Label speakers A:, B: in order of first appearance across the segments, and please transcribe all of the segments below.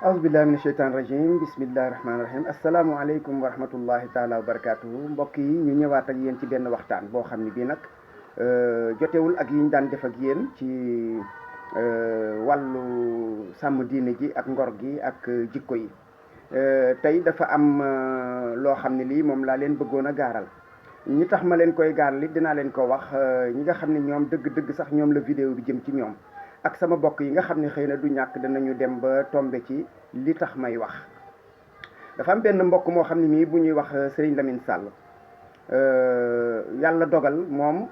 A: aousubillahi mina sheytaan rajim bismillahi rahmaani rahim asalaamualeykum wa rahmatullahi taala wa barakatuhu mbokk yi ñu ñëwaat ak yéen ci benn waxtaan boo xam ne bii nag jotewul ak yi ñu daan def ak yéen ci wàllu sàmm diine ji ak ngor gi ak jikko yi tey dafa am loo xam ne lii moom laa leen bëggoon a gaaral ñi tax ma leen koy gaaral it dinaa leen ko wax ñi nga xam ne ñoom dëgg-dëgg sax ñoom la vidéo bi jëm ci ñoom ak sama bokk yi nga xam ne xëy na du ñàkk danañu dem ba tombe ci li tax may wax. dafa am benn mbokk moo xam ne mii bu ñuy wax Serigne Lamine Sall yàlla dogal moom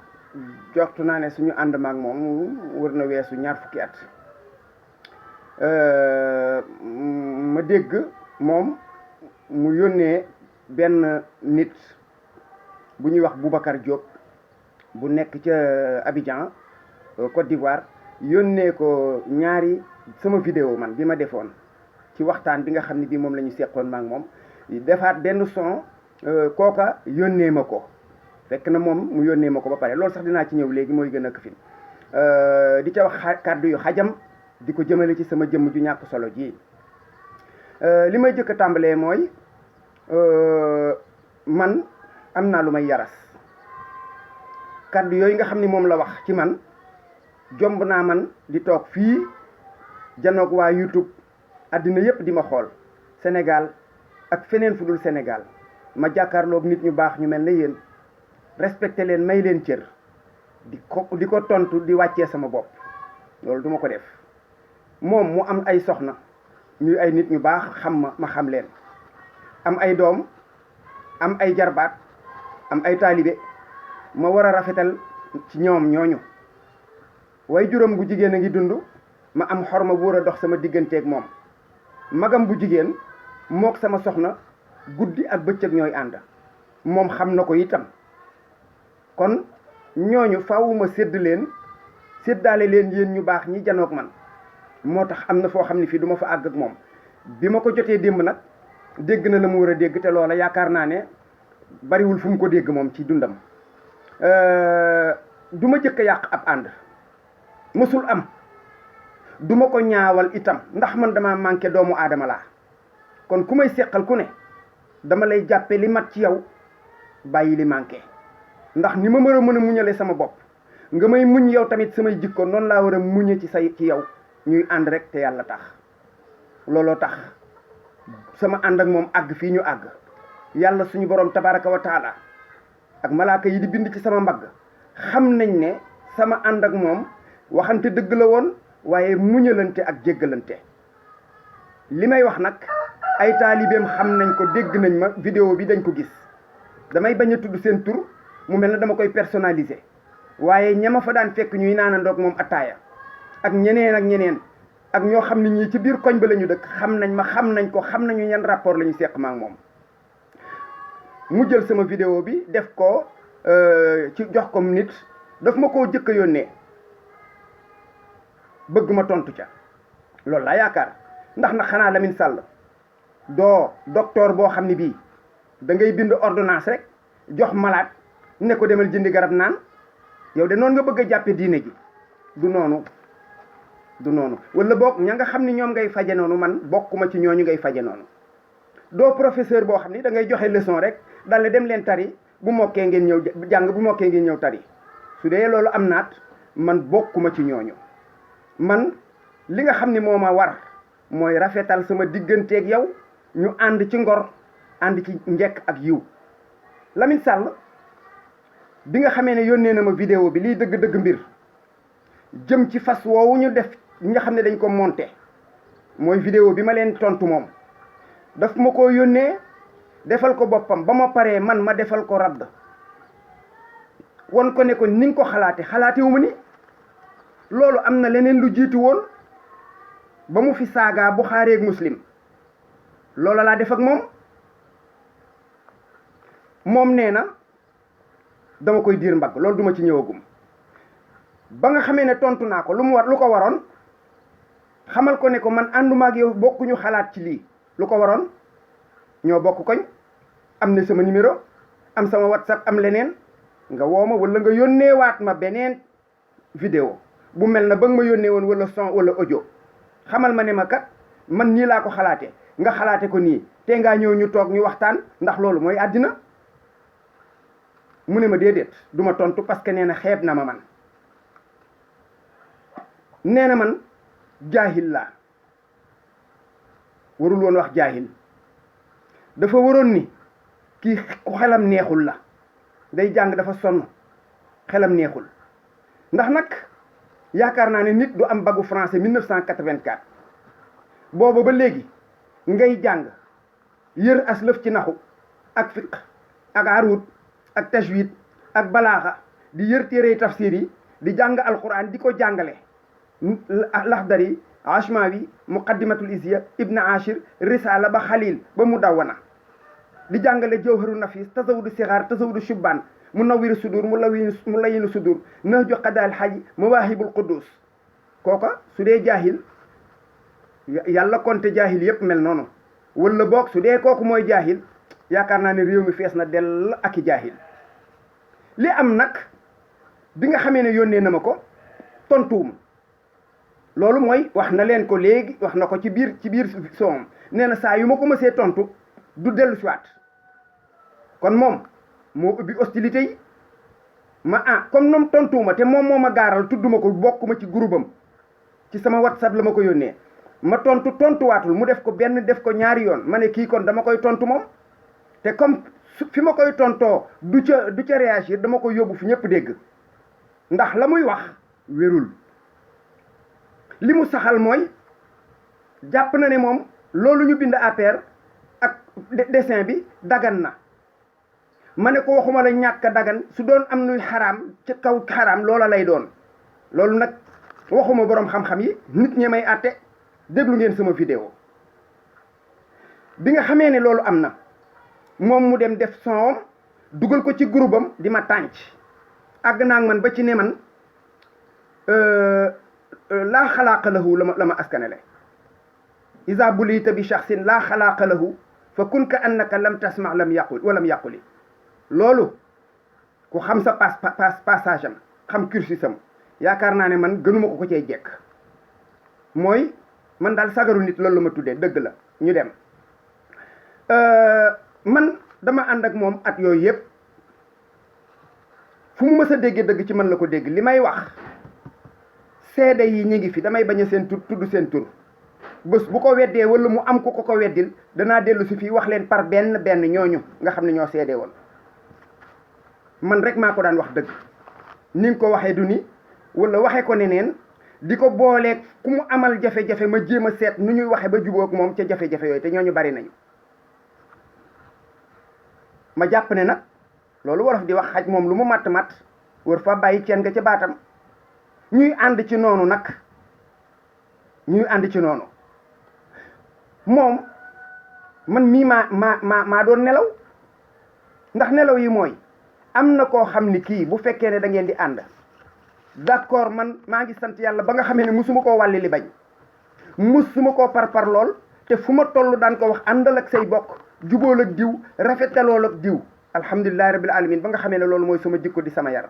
A: joxtu naa ne suñu ànd maak moom wër na weesu ñaar fukki at ma dégg moom mu yónnee benn nit bu ñuy wax Boubacar Diop bu nekk ca Abidjan Côte d'Ivoire yónnee ko ñaari sama vidéo man bi ma defoon ci waxtaan bi nga xam ne bii moom la ñu seqoon maak moom defaat benn son kooka yónnee ma ko fekk na moom mu yónnee ma ko ba pare loolu sax dinaa ci ñëw léegi mooy gën a këfin di ca wax kàddu yu xajam di ko jëmale ci sama jëmm ju ñàkk solo ji li may jëkk a tàmbalee mooy man am naa lu may yaras kàddu yooyu nga xam ni moom la wax ci man jomb naa man di toog fii janoog waa YouTube àddina yépp di ma xool Sénégal ak feneen fu dul Sénégal ma jàkkaarloog nit ñu baax ñu mel ne yéen respecté leen may leen cër di ko tontu di wàccee sama bopp loolu duma ko def moom mu am ay soxna ñuy ay nit ñu baax xam ma xam leen am ay doom am ay jarbaat am ay taalibe ma war a rafetal ci ñoom ñooñu way juróom bu jigéen a ngi dund ma am xorma bu war a dox sama digganteeg moom magam bu jigéen mook sama soxna guddi ak bëccëg ñooy ànd moom xam na ko itam kon ñooñu faaw ma séddaale leen yéen ñu baax ñi janoog man moo tax am na foo xam ne fii duma fa àgg ak moom bi ma ko jotee démb nag dégg na la mu war a dégg te loola yaakaar naa ne bariwul fu mu ko dégg moom ci dundam du ma jëkk a yàq ab ànd mësul am duma ko ñaawal itam ndax man dama manqué doomu aadama laa kon ku may seqal ku ne dama lay jàppe li mat ci yow bàyyi li manqué ndax ni ma mën a muñale sama bopp nga may muñ yow tamit samay jikko noonu laa war a muñe ci yow ñuy ànd rek te yàlla tax looloo tax sama ànd ak moom àgg fii ñu àgg yàlla suñu borom tabaraka wa taala ak malaaka yi di bind ci sama mbagg xam nañ ne sama ànd ak moom waxante dëgg la woon waaye muñalante ak jéggalante li may wax nag ay taalibeem xam nañ ko dégg nañ ma vidéo bi dañ ko gis damay bañ a tudd seen tur mu mel na dama koy personnaliser waaye ñama fa daan fekk ñuy naanandoog moom attaaya ak ñeneen ak ñoo xam ne ñii ci biir koñ ba la ñu dëkk xam nañ ma xam nañ ko xam nañu ñan rapport la ñu seq ma ak moom mu jël sama vidéo bi def ko ci jox ko nit daf ma koo jëkk a yónnee bëgg ma tontu ca loolu laa yaakaar ndax na xanaa Lamine Sall doo docteur boo xam ne bii da ngay bind ordonnance rek jox malade ne ko demal jëndi garab naan yow de noonu nga bëgg a jàppe diine ji du noonu wala boog ña nga xam ni ñoom ngay faje noonu man bokkuma ci ñooñu ngay faje noonu doo professeur boo xam ni da ngay joxe leçon rek dal ne dem leen tari bu mokkee ngeen ñëw jàng bu mokkee ngeen ñëw tari su dee loolu am naat man bokkuma ci ñooñu man li nga xam ni moo ma war mooy rafetal sama digganteeg yow ñu ànd ci ngor ànd ci njekk ak yiw Lamine Sall bi nga xamee ne yónnee na ma vidéo bi liy dëgg-dëgg mbir jëm ci fas woowu ñu def ñi nga xam ne dañ ko monté mooy vidéo bi ma leen tontu moom daf ma ko yónnee defal ko boppam ba ma paree man ma defal ko radd won ko ne ko ni nga ko xalaate wu ma ni loolu am na leneen lu jiitu woon ba mu fi saagaa Buxaari ak Muslim loolu laa def ak moom nee na dama koy diir mbagg loolu duma ci ñëwagum ba nga xamee ne tontu naa ko lu ko waroon xamal ko ne ko man ànduma ak yow bokkuñu xalaat ci lii lu ko waroon ñoo bokk koñ am na sama numéro am sama WhatsApp am leneen nga woo ma wala nga yónneewaat ma beneen vidéo bu mel na ba nga ma yónnee woon wala son wala audio xamal ma ne ma kat man nii laa ko xalaate nga xalaate ko nii te ngaa ñëw ñu toog ñu waxtaan ndax loolu mooy àddina mu ne ma déedéet du ma tontu parce que nee na xeeb na ma man nee na man jaahil laa warul woon wax jaahil dafa waroon ni kii ku xelam neexul la day jàng dafa sonn xelam neexul ndax nag yaakaar naa ne nit du am bagu français 1984 booba ba léegi ngay jàng yër as lëf ci naxu ak fiq ak arut ak tajwid ak balaaxa di yër téere tafsir yi di jàng alquran di ko jàngale laxdari ashmawi muqaddimatul isiya ibn ashir risala ba xalil ba mu dawwana di jàngale jawharu nafis tasawudu sixaar tasawudu shubbaan mu nawiru sudur mu layinu sudur nahju qadaal xaji mawaahibul quddus kooka su dee jaahil yàlla konte jaahil yépp mel noonu wala boog su dee kooku mooy jaahil yaakaar naa ne réew mi fees na dell ak i jaahil li am nag bi nga xamee ne yónnee na ma ko tontuwuma loolu mooy wax na leen ko léegi wax na ko ci biir soom nee na saa yu ma ko mësee tontu du dellu si waat kon moom moo ubbi hostilité yi ma comme noom tontuwuma te moom moo ma gaaral tudduma ko bokkuma ci groupe am ci sama whatsapp la ma ko yónnee ma tontuwaatul mu def ko benn def ko ñaari yoon ma ne kii kon dama koy tontu moom te comme fi ma koy tontoo du ca réagir dama koy yóbbu fi ñëpp dégg ndax la muy wax wérul li mu saxal mooy jàpp na ne moom loolu ñu bind APR ak dessin bi dagan na ma ne ko waxuma la ñàkk dagan su doon am nuy xaraam ci kaw xaraam loola lay doon loolu nag waxuma boroom xam-xam yi nit ñi may àtte déglu ngeen sama vidéo bi nga xamee ne loolu am na moom mu dem def son dugal ko ci groupe am di ma tànc àgg naa man ba ci ne man laa xalaaqa lahu la ma askanele isa bulita bi shaxsin laa xalaaqa lahu fa kun ka annaka lam tasma lam yaqul walam yaquli loolu ku xam sa passage am xam cursus am yaakaar naa ne man gënuma ko cay jekk mooy man daal sagaru nit loolu la ma tuddee dëgg la ñu dem man dama ànd ak moom at yooyu yëpp fu mu mës a déggee dëgg ci man la ko dégg li may wax seede yi ñu ngi fi damay bañ a seen tur tudd seen tur bés bu ko weddee wala mu am ku ko weddil danaa dellu si fii wax leen par benn ñooñu nga xam ne ñoo seede woon man rek maa ko daan wax dëgg ni nga ko waxee du ni wala waxee ko neneen di ko booleeg ku mu amal jafe-jafe ma jéem a seet nu ñuy waxe ba jubóog moom ca jafe-jafe yooyu te ñooñu bari nañu ma jàpp ne nag loolu wolof di wax xaj moom lu mu matt war fa bàyyi ceen nga ca baatam ñuy ànd ci noonu nag moom man mii maa doon nelaw ndax nelaw yi mooy am na koo xam ni kii bu fekkee ne da ngeen di ànd d'accord man maa ngi sant yàlla ba nga xamee ne musuma koo wàlli li bañ musuma koo par lool te fu ma toll daan ko wax àndal ak say bokk jubóol ak diw rafetalool ak diw alhamdulillahi rabbil alamin ba nga xamee ne loolu mooy sama jikko di sama yar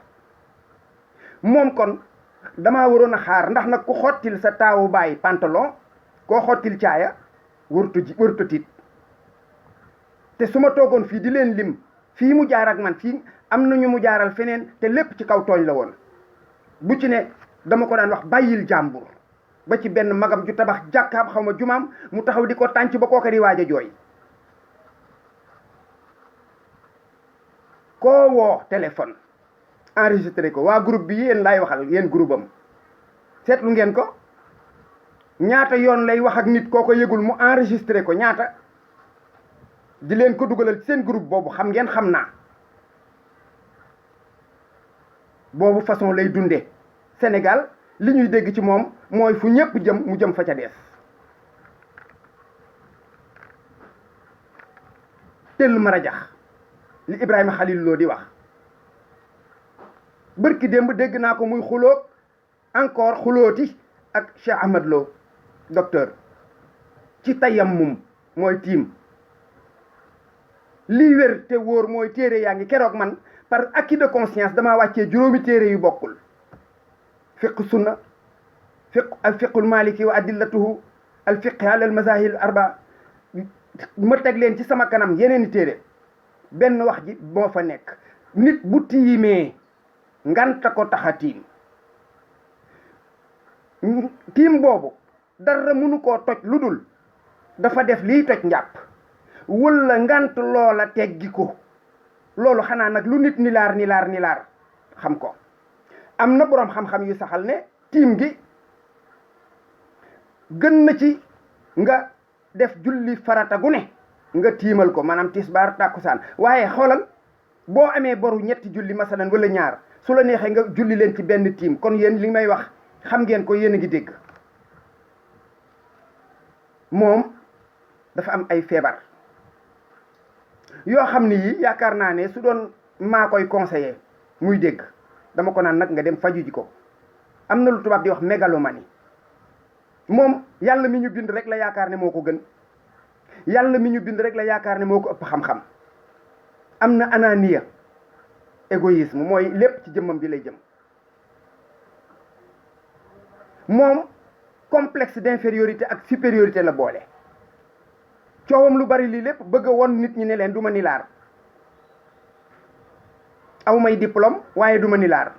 A: moom kon damaa waroon a xaar ndax nag ku xottil sa taawu bàyyi pantalon koo xottil caaya wërtu tiit te su ma toogoon fii di leen lim fii mu jaar ak man fii am nañu mu jaaral feneen te lépp ci kaw tooñ la woon bu ci ne dama ko daan wax bàyyil jàmbur ba ci benn magam ju tabax jàkkaam xaw ma jumaam mu taxaw di ko tànc ba kooka di waaj a jooy koo woo téléphone enregistré ko waa groupe bi yéen laay waxal yéen groupe am seetlu ngeen ko ñaata yoon lay wax ak nit koo ko yëgul mu enregistré ko ñaata di leen ko dugalal seen groupe boobu xam ngeen xam naa boobu façon lay dundee Sénégal li ñuy dégg ci moom mooy fu ñëpp jëm mu jëm fa ca dees tell ma rajax li Ibrahima Khalil Lo di wax bërki démb dégg naa ko muy xuloo encore xulooti ak Cheikh Ahmad Lo docteur ci tayammum mooy tiim lii wér te wóor mooy téere yaa ngi keroog man par acquis de conscience damaa wàccee juróomi téere yu bokkul fiqh sunna fiqhul maliki wa adillatuhu al fiqh ala al mazahil arba ma teg leen ci sama kanam yeneen i téere benn wax ji moo fa nekk nit bu tiimee nganta ko tax a tiim tiim boobu dara mënu koo toj lu dul dafa def liy toj njàpp wala ngant loola teggi ko loolu xanaa nag lu nit ni laar xam ko am na boroom xam-xam yu saxal ne tiim gi gën na ci nga def julli farata gu ne nga tiimal ko maanaam tisbaar tàkkusaan waaye xoolal boo amee boru ñetti julli masalan wala ñaar su la neexee nga julli leen ci benn tiim kon yéen li may wax xam ngeen ko yéen a ngi dégg moom dafa am ay feebar yoo xam ni yi yaakaar naa ne su doon maa koy conseiller muy dégg dama ko naan nag nga dem faju ji ko am na lu tubaab di wax mégalomanie moom yàlla mi ñu bind rek la yaakaar ne moo ko gën yàlla mi ñu bind rek la yaakaar ne moo ko ëpp xam-xam am na anania égoïsme mooy lépp ci jëmmam bi lay jëm moom complexe d'infériorité ak supériorité la boole coowam lu bari lii lépp bëgg a won nit ñi ne leen du ma nilaar aw may diplôme waaye du ma nilaar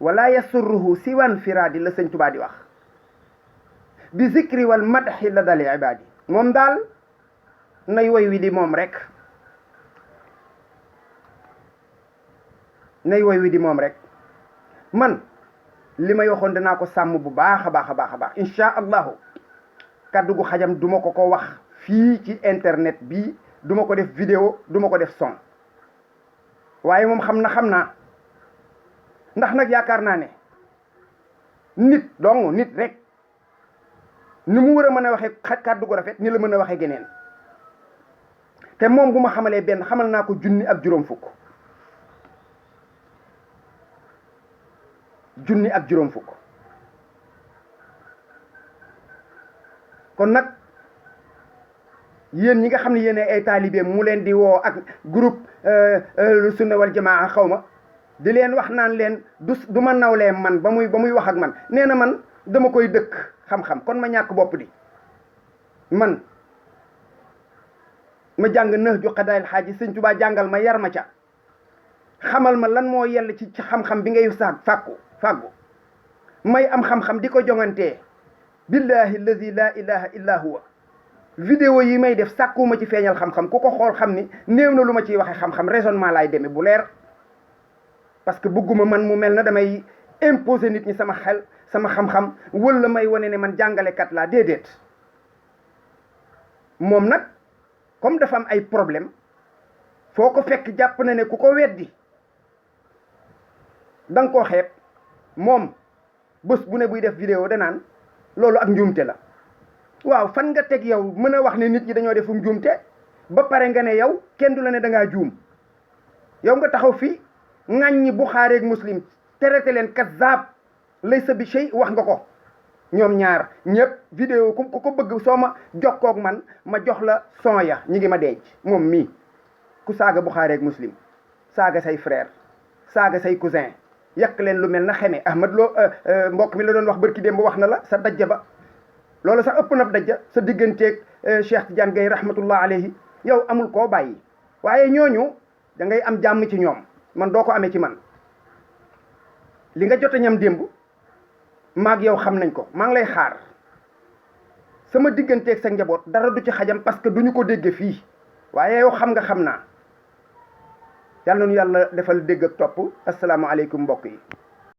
A: wala yasurruhu siwan firadi la sëñ Tuubaa di wax bi zikri wal madhi la dali ibadi moom daal nay woy wi di moom rek nay woy wi di moom rek man li may waxoon danaa ko sàmm bu baax a baax a baax a baax insha allahu kaddu gu xajam duma ko wax fii ci internet bi duma ko def vidéo duma ko def son waaye moom xam naa ndax nag yaakaar naa ne nit dong nit rek ni mu war a mën a waxee kàddu gu rafet ni la mën a waxee geneen te moom bu ma xamalee benn xamal naa ko junni ak juróom fukk kon nag yéen ñi nga xam ne yéen ay taalibe mu leen di woo ak groupe sunna wal jamaa xaw ma di leen wax naan leen du ma nawlee man ba muy wax ak man nee na man dama koy dëkk xam-xam kon ma ñàkk bopp di man ma jàng nëx ju xadaayil xaaji sëñ Tuubaa jàngal ma yar ma ca xamal ma lan moo yell ci xam-xam bi ngay fàggu may am xam-xam di ko jongantee billahi allazi la ilaha illa huwa vidéo yi may def sàkkuma ci feeñal xam-xam ku ko xool xam ni néew na lu ma ciy waxe xam-xam raisonnement laay demee bu leer parce que bëgguma man mu mel na damay imposer nit ñi sama xel sama xam-xam wala may wane ne man jàngalekat laa déedéet moom nag comme dafa am ay problème foo ko fekk jàpp na ne ku ko weddi danga koo xeeb moom bés bu ne buy def vidéo danaan loolu ak njuumte la waaw fan nga teg yow mën a wax ne nit ñi dañoo defum njuumte ba pare nga ne yow kenn du la ne dangaa juum yow nga taxaw fii ŋàññi Buxaari ak Muslim traité leen kazzab laysa bi shay wax nga ko ñoom ñaar ñëpp vidéo ku ko bëgg soo ma jokkoog man ma jox la son ya ñi ngi ma denc moom mii ku saaga Buxaari ak Muslim saaga say frère saaga say cousin yàq leen lu mel na xeme Ahmad Lo mbokk mi la doon wax bërki démb wax na la sa dajja ba loolu sax ëpp na dajja sa digganteeg Cheikh Tidiane Gaye rahmatullah alayhi yow amul koo bàyyi waaye ñooñu da ngay am jàmm ci ñoom man doo ko amee ci man li nga jot a ñam démb maag yow xam nañ ko maa ngi lay xaar sama digganteeg sa njaboot dara du ci xajam parce que duñu ko dégge fii waaye yow xam naa yàlla nañu yàlla defal dégg ak topp asalaamaaleykum mbokk yi